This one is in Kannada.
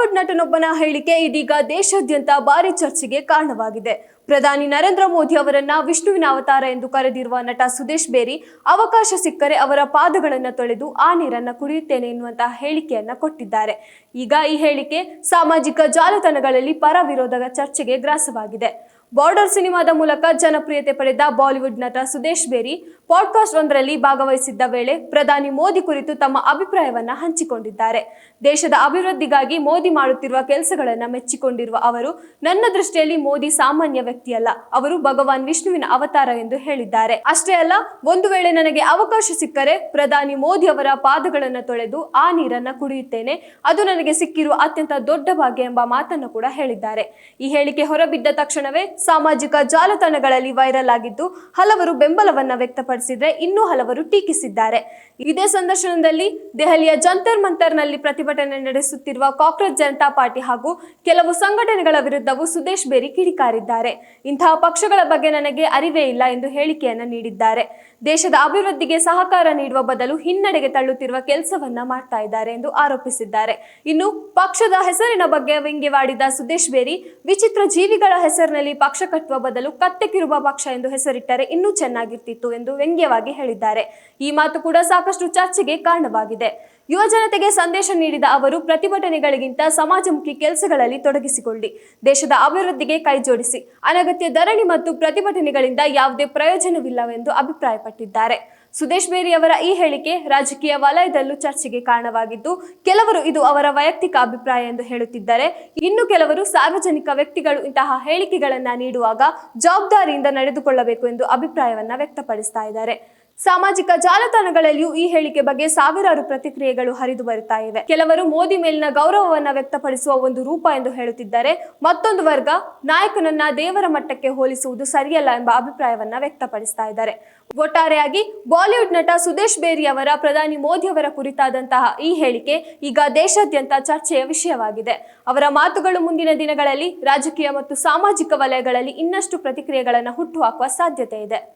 ಬಾಲಿವುಡ್ ನಟನೊಬ್ಬನ ಹೇಳಿಕೆ ಇದೀಗ ದೇಶಾದ್ಯಂತ ಭಾರಿ ಚರ್ಚೆಗೆ ಕಾರಣವಾಗಿದೆ. ಪ್ರಧಾನಿ ನರೇಂದ್ರ ಮೋದಿ ಅವರನ್ನ ವಿಷ್ಣುವಿನ ಅವತಾರ ಎಂದು ಕರೆದಿರುವ ನಟ ಸುದೇಶ್ ಬೇರಿ ಅವಕಾಶ ಸಿಕ್ಕರೆ ಅವರ ಪಾದಗಳನ್ನು ತೊಳೆದು ಆ ನೀರನ್ನ ಕುಡಿಯುತ್ತೇನೆ ಎನ್ನುವಂತಹ ಹೇಳಿಕೆಯನ್ನ ಕೊಟ್ಟಿದ್ದಾರೆ. ಈಗ ಈ ಹೇಳಿಕೆ ಸಾಮಾಜಿಕ ಜಾಲತಾಣಗಳಲ್ಲಿ ಪರ ವಿರೋಧದ ಚರ್ಚೆಗೆ ಗ್ರಾಸವಾಗಿದೆ. ಬಾರ್ಡರ್ ಸಿನಿಮಾದ ಮೂಲಕ ಜನಪ್ರಿಯತೆ ಪಡೆದ ಬಾಲಿವುಡ್ ನಟ ಸುದೇಶ್ ಬೇರಿ ಪಾಡ್ಕಾಸ್ಟ್ ಒಂದರಲ್ಲಿ ಭಾಗವಹಿಸಿದ್ದ ವೇಳೆ ಪ್ರಧಾನಿ ಮೋದಿ ಕುರಿತು ತಮ್ಮ ಅಭಿಪ್ರಾಯವನ್ನ ಹಂಚಿಕೊಂಡಿದ್ದಾರೆ. ದೇಶದ ಅಭಿವೃದ್ಧಿಗಾಗಿ ಮೋದಿ ಮಾಡುತ್ತಿರುವ ಕೆಲಸಗಳನ್ನ ಮೆಚ್ಚಿಕೊಂಡಿರುವ ಅವರು, ನನ್ನ ದೃಷ್ಟಿಯಲ್ಲಿ ಮೋದಿ ಸಾಮಾನ್ಯ ವ್ಯಕ್ತಿಯಲ್ಲ, ಅವರು ಭಗವಾನ್ ವಿಷ್ಣುವಿನ ಅವತಾರ ಎಂದು ಹೇಳಿದ್ದಾರೆ. ಅಷ್ಟೇ ಅಲ್ಲ, ಒಂದು ವೇಳೆ ನನಗೆ ಅವಕಾಶ ಸಿಕ್ಕರೆ ಪ್ರಧಾನಿ ಮೋದಿ ಅವರ ಪಾದಗಳನ್ನು ತೊಳೆದು ಆ ನೀರನ್ನ ಕುಡಿಯುತ್ತೇನೆ, ಅದು ನನಗೆ ಸಿಕ್ಕಿರುವ ಅತ್ಯಂತ ದೊಡ್ಡ ಭಾಗ್ಯ ಎಂಬ ಮಾತನ್ನು ಕೂಡ ಹೇಳಿದ್ದಾರೆ. ಈ ಹೇಳಿಕೆ ಹೊರಬಿದ್ದ ತಕ್ಷಣವೇ ಸಾಮಾಜಿಕ ಜಾಲತಾಣಗಳಲ್ಲಿ ವೈರಲ್ ಆಗಿದ್ದು, ಹಲವರು ಬೆಂಬಲವನ್ನ ವ್ಯಕ್ತಪಡಿಸಿದ್ರೆ ಇನ್ನೂ ಹಲವರು ಟೀಕಿಸಿದ್ದಾರೆ. ಇದೇ ಸಂದರ್ಶನದಲ್ಲಿ ದೆಹಲಿಯ ಜಂತರ್ ಮಂತರ್ನಲ್ಲಿ ಪ್ರತಿಭಟನೆ ನಡೆಸುತ್ತಿರುವ ಕಾಕ್ರೋಚ್ ಜನತಾ ಪಾರ್ಟಿ ಹಾಗೂ ಕೆಲವು ಸಂಘಟನೆಗಳ ವಿರುದ್ಧವೂ ಸುದೇಶ್ ಬೇರಿ ಕಿಡಿಕಾರಿದ್ದಾರೆ. ಇಂತಹ ಪಕ್ಷಗಳ ಬಗ್ಗೆ ನನಗೆ ಅರಿವೇ ಇಲ್ಲ ಎಂದು ಹೇಳಿಕೆಯನ್ನ ನೀಡಿದ್ದಾರೆ. ದೇಶದ ಅಭಿವೃದ್ಧಿಗೆ ಸಹಕಾರ ನೀಡುವ ಬದಲು ಹಿನ್ನಡೆಗೆ ತಳ್ಳುತ್ತಿರುವ ಕೆಲಸವನ್ನ ಮಾಡ್ತಾ ಇದ್ದಾರೆ ಎಂದು ಆರೋಪಿಸಿದ್ದಾರೆ. ಇನ್ನು ಪಕ್ಷದ ಹೆಸರಿನ ಬಗ್ಗೆ ವ್ಯಂಗ್ಯವಾಡಿದ ಸುದೇಶ್ ಬೇರಿ, ವಿಚಿತ್ರ ಜೀವಿಗಳ ಹೆಸರಿನಲ್ಲಿ ಪಕ್ಷ ಕಟ್ಟುವ ಬದಲು ಕತ್ತೆ ಕಿರುವ ಪಕ್ಷ ಎಂದು ಹೆಸರಿಟ್ಟರೆ ಇನ್ನೂ ಚೆನ್ನಾಗಿರ್ತಿತ್ತು ಎಂದು ವ್ಯಂಗ್ಯವಾಗಿ ಹೇಳಿದ್ದಾರೆ. ಈ ಮಾತು ಕೂಡ ಸಾಕಷ್ಟು ಚರ್ಚೆಗೆ ಕಾರಣವಾಗಿದೆ. ಯುವ ಜನತೆಗೆ ಸಂದೇಶ ನೀಡಿದ ಅವರು, ಪ್ರತಿಭಟನೆಗಳಿಗಿಂತ ಸಮಾಜಮುಖಿ ಕೆಲಸಗಳಲ್ಲಿ ತೊಡಗಿಸಿಕೊಳ್ಳಿ, ದೇಶದ ಅಭಿವೃದ್ಧಿಗೆ ಕೈಜೋಡಿಸಿ, ಅನಗತ್ಯ ಧರಣಿ ಮತ್ತು ಪ್ರತಿಭಟನೆಗಳಿಂದ ಯಾವುದೇ ಪ್ರಯೋಜನವಿಲ್ಲವೆಂದು ಅಭಿಪ್ರಾಯಪಟ್ಟಿದ್ದಾರೆ. ಸುದೇಶ್ ಬೇರಿ ಅವರ ಈ ಹೇಳಿಕೆ ರಾಜಕೀಯ ವಲಯದಲ್ಲೂ ಚರ್ಚೆಗೆ ಕಾರಣವಾಗಿದ್ದು, ಕೆಲವರು ಇದು ಅವರ ವೈಯಕ್ತಿಕ ಅಭಿಪ್ರಾಯ ಎಂದು ಹೇಳುತ್ತಿದ್ದರೆ, ಇನ್ನು ಕೆಲವರು ಸಾರ್ವಜನಿಕ ವ್ಯಕ್ತಿಗಳು ಇಂತಹ ಹೇಳಿಕೆಗಳನ್ನ ನೀಡುವಾಗ ಜವಾಬ್ದಾರಿಯಿಂದ ನಡೆದುಕೊಳ್ಳಬೇಕು ಎಂದು ಅಭಿಪ್ರಾಯವನ್ನ ವ್ಯಕ್ತಪಡಿಸ್ತಾ ಇದ್ದಾರೆ. ಸಾಮಾಜಿಕ ಜಾಲತಾಣಗಳಲ್ಲಿಯೂ ಈ ಹೇಳಿಕೆ ಬಗ್ಗೆ ಸಾವಿರಾರು ಪ್ರತಿಕ್ರಿಯೆಗಳು ಹರಿದು ಬರುತ್ತಾ ಇವೆ. ಕೆಲವರು ಮೋದಿ ಮೇಲಿನ ಗೌರವವನ್ನ ವ್ಯಕ್ತಪಡಿಸುವ ಒಂದು ರೂಪ ಎಂದು ಹೇಳುತ್ತಿದ್ದರೆ, ಮತ್ತೊಂದು ವರ್ಗ ನಾಯಕನನ್ನ ದೇವರ ಮಟ್ಟಕ್ಕೆ ಹೋಲಿಸುವುದು ಸರಿಯಲ್ಲ ಎಂಬ ಅಭಿಪ್ರಾಯವನ್ನ ವ್ಯಕ್ತಪಡಿಸ್ತಾ ಇದ್ದಾರೆ. ಒಟ್ಟಾರೆಯಾಗಿ ಬಾಲಿವುಡ್ ನಟ ಸುದೇಶ್ ಬೇರಿ ಅವರ ಪ್ರಧಾನಿ ಮೋದಿ ಅವರ ಕುರಿತಾದಂತಹ ಈ ಹೇಳಿಕೆ ಈಗ ದೇಶಾದ್ಯಂತ ಚರ್ಚೆಯ ವಿಷಯವಾಗಿದೆ. ಅವರ ಮಾತುಗಳು ಮುಂದಿನ ದಿನಗಳಲ್ಲಿ ರಾಜಕೀಯ ಮತ್ತು ಸಾಮಾಜಿಕ ವಲಯಗಳಲ್ಲಿ ಇನ್ನಷ್ಟು ಪ್ರತಿಕ್ರಿಯೆಗಳನ್ನು ಹುಟ್ಟುಹಾಕುವ ಸಾಧ್ಯತೆ ಇದೆ.